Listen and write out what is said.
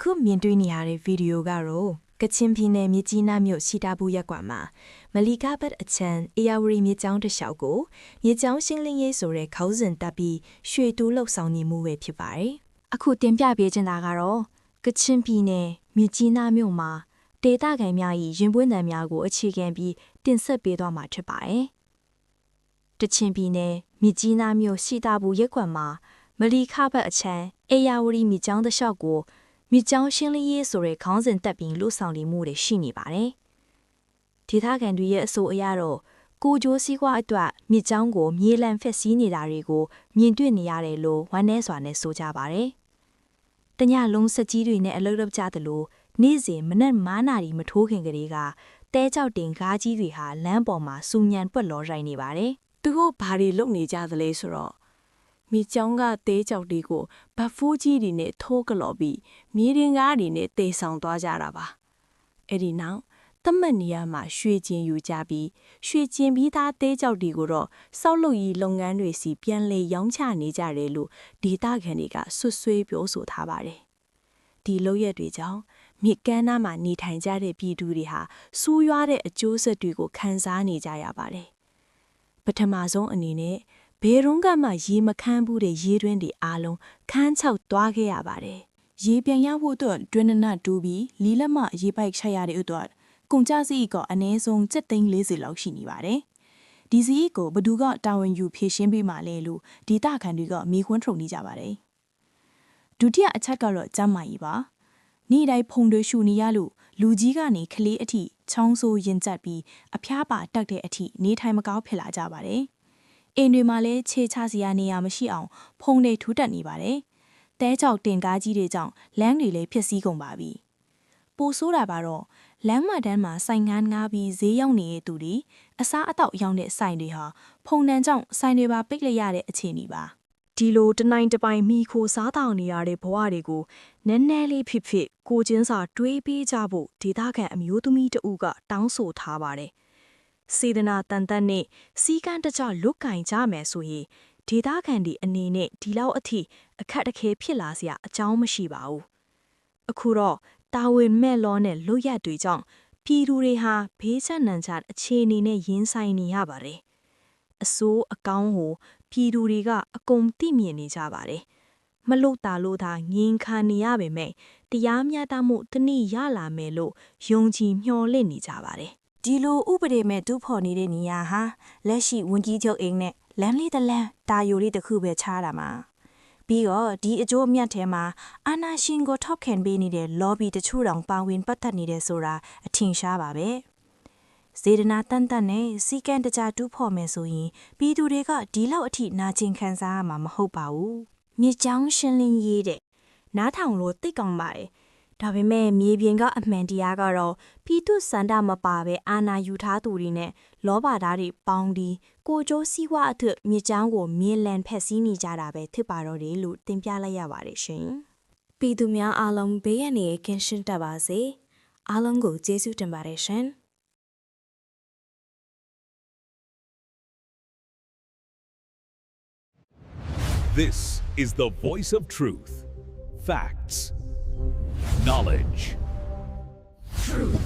အခုမြင်တွေ့နေရတဲ့ဗီဒီယိုကတော့ကချင်ပြည်နယ်မြစ်ကြီးနားမြို့ရှိတာဘူးရက်ကွာမှာမလီကာဘတ်အချမ်းအေယာဝရီမြစ်ကြောင်းတစ်လျှောက်ကိုမြစ်ကြောင်းရှင်းလင်းရေးဆိုတဲ့ခေါင်းစဉ်တပ်ပြီးရွှေတူးလှုပ်ဆောင်နေမှုပဲဖြစ်ပါတယ်။အခုတင်ပြပေးချင်တာကတော့ကချင်ပြည်နယ်မြစ်ကြီးနားမြို့မှာဒေသခံများ၏ရင်ပွင့်သံများကိုအခြေခံပြီးတင်ဆက်ပေးသွားမှာဖြစ်ပါတယ်။ကချင်ပြည်နယ်မြစ်ကြီးနားမြို့ရှိတာဘူးရက်ကွာမှာမလီကာဘတ်အချမ်းအေယာဝရီမြစ်ကြောင်းတစ်လျှောက်ကိုမြစ်ကြောင်းရှင်းလင်းရေးဆိုတဲ့ခေါင်းစဉ်တက်ပြီးလှုပ်ဆောင်နေမှုတွေရှိနေပါတယ်။ဒေသခံတွေရဲ့အဆိုအရတော့ကိုကျိုးစည်းကွာအတွက်မြစ်ကြောင်းကိုမြေလံဖက်စီးနေတာတွေကိုမြင်တွေ့နေရတယ်လို့ဝမ်းနည်းစွာနဲ့ဆိုကြပါတယ်။တညလုံးစက်ကြီးတွေနဲ့အလုပ်လုပ်ကြသလိုနေ့စဉ်မနက်9 နာရီမထိုးခင်ကလေးကတဲကြောက်တင်ကားကြီးတွေဟာလမ်းပေါ်မှာစူညံပွက်လောရိုက်နေပါတယ်။ သူတို့ဘာတွေလုပ်နေကြသလဲဆိုတော့မြေကြောင်းကတဲကြောက်တွေကိုဘတ်ဖိုးကြီးတွေနဲ့ထိုးကလော်ပြီးမြေရင်ကားတွေနဲ့တေဆောင်သွားကြတာပါအဲ့ဒီနောက်သတ်မှတ်နေရမှာရွှေကျင်ယူကြပြီးရွှေကျင်ပြီးသားတဲကြောက်တွေကိုတော့စောက်လုပ်ရေးလုပ်ငန်းတွေစီပြန်လည်ရောင်းချနေကြတယ်လို့ဒေသခံတွေကဆွဆွေးပြောဆိုထားပါတယ်ဒီလုပ်ရက်တွေကြောင့်မြေကမ်းနားမှာနေထိုင်ကြတဲ့ပြည်သူတွေဟာစူးရွားတဲ့အကျိုးဆက်တွေကိုခံစားနေကြရပါတယ်ပထမဆုံးအနေနဲ့ဘယ်တော့မှရေမခမ်းဘူးတဲ့ရေတွင်းတွေအားလုံးခန်းချောက်သွားခဲ့ရပါတယ်။ရေပြန်ရဖို့အတွက်တွင်းနတူးပြီးလီလက်မရေပိုက်ချက်ရတဲ့အတွက်ကုန်ကြစည်ကအနည်းဆုံး740လောက်ရှိနေပါတယ်။ဒီစည်းကိုဘသူကတာဝန်ယူဖြည့်ရှင်းပေးမှလဲလို့ဒေသခံတွေကမေးခွန်းထုတ်နေကြပါတယ်။ဒုတိယအချက်ကတော့ကျန်းမာရေးပါ။နေ့တိုင်းဖုန်တွေရှူနေရလို့လူကြီးကနေကလေးအထိချောင်းဆိုးရင်ကျက်ပြီးအဖျားပါတက်တဲ့အထိနေထိုင်မကောင်းဖြစ်လာကြပါတယ်။အိမ်တွေမှာလည်းခြေချစရာနေရာမရှိအောင်ဖုံတွေထူတက်နေပါတယ်။တဲကြောက်တင်ကားကြီးတွေကြောင့်လမ်းတွေလည်းဖြစ်စည်းကုန်ပါပြီ။ပိုဆိုးတာကတော့လမ်းမတန်းမှာဆိုင်ငန်းငားပြီးဈေးရောက်နေတဲ့သူတွေအစားအသောက်ရောင်းတဲ့ဆိုင်တွေဟာဖုံတန်းကြောင့်ဆိုင်တွေပါပိတ်လိုက်ရတဲ့အခြေအနေပါ။ဒီလိုတနိုင်တပိုင်မိခိုစားတောင်းနေရတဲ့ဘဝတွေကိုနည်းနည်းလေးဖြစ်ဖြစ်ကိုချင်းစာတွေးပေးကြဖို့ဒေသခံအမျိုးသမီးတဦးကတောင်းဆိုထားပါတယ်။စေတနာတန်တန်နဲ့စီကန်းတကြလွတ်ကင်ကြမယ်ဆိုရင်ဒေသခံတွေအနေနဲ့ဒီလောက်အထိအခက်အခဲဖြစ်လာစရာအကြောင်းမရှိပါဘူးအခုတော့တာဝန်မဲ့လောနဲ့လွတ်ရက်တွေကြောင့်ပြည်သူတွေဟာဘေးချက်နံချအခြေအနေနဲ့ရင်ဆိုင်နေရပါတယ်အစိုးအကောင်းကိုပြည်သူတွေကအကုန်သိမြင်နေကြပါတယ်မလို့တာလို့သာငင်းခံနေရပေမဲ့တရားမျှတမှုတနည်းရလာမယ်လို့ယုံကြည်မျှော်လင့်နေကြပါတယ်ဒီလိုဥပဒေမဲ့တူးဖော်နေတဲ့နေရာဟာလက်ရှိဝန်ကြီးချုပ်အိမ်နဲ့လမ်းလေးတစ်လမ်းတာယိုလေးတစ်ခုပဲခြားတာမှာပြီးတော့ဒီအကျိုးအမြတ်ထဲမှာအာနာရှင်ကိုထောက်ခံပေးနေတဲ့ lobby တချို့တောင်ပါဝင်ပတ်သက်နေတဲ့ဆိုတာအထင်ရှားပါပဲစေတနာတန်တန်နဲ့စီကံတကြတူးဖော်မယ်ဆိုရင်ပြည်သူတွေကဒီလောက်အထိနာကျင်ခံစားရမှာမဟုတ်ပါဘူးမြေချောင်းရှင်းလင်းရေးတဲ့နားထောင်လို့သိကောင်းပါတယ်ဒါပေမဲ့မြေပြင်ကအမှန်တရားကတော့ပြည်သူစန္ဒမပါပဲအာဏာယူထားသူတွေနဲ့လောဘသားတွေပေါင်းပြီးကိုကျိုးစည်းဝါအထက်မြေချောင်းကိုမြေလံဖက်စီးနေကြတာပဲဖြစ်ပါတော့တယ်လို့တင်ပြလိုက်ရပါတယ်ရှင်။ပြည်သူများအားလုံးဘေးရန်နေကင်းရှင်းတတ်ပါစေ။အားလုံးကိုကျေးဇူးတင်ပါတယ်ရှင်။ This is the voice of truth. Facts. Knowledge. Truth.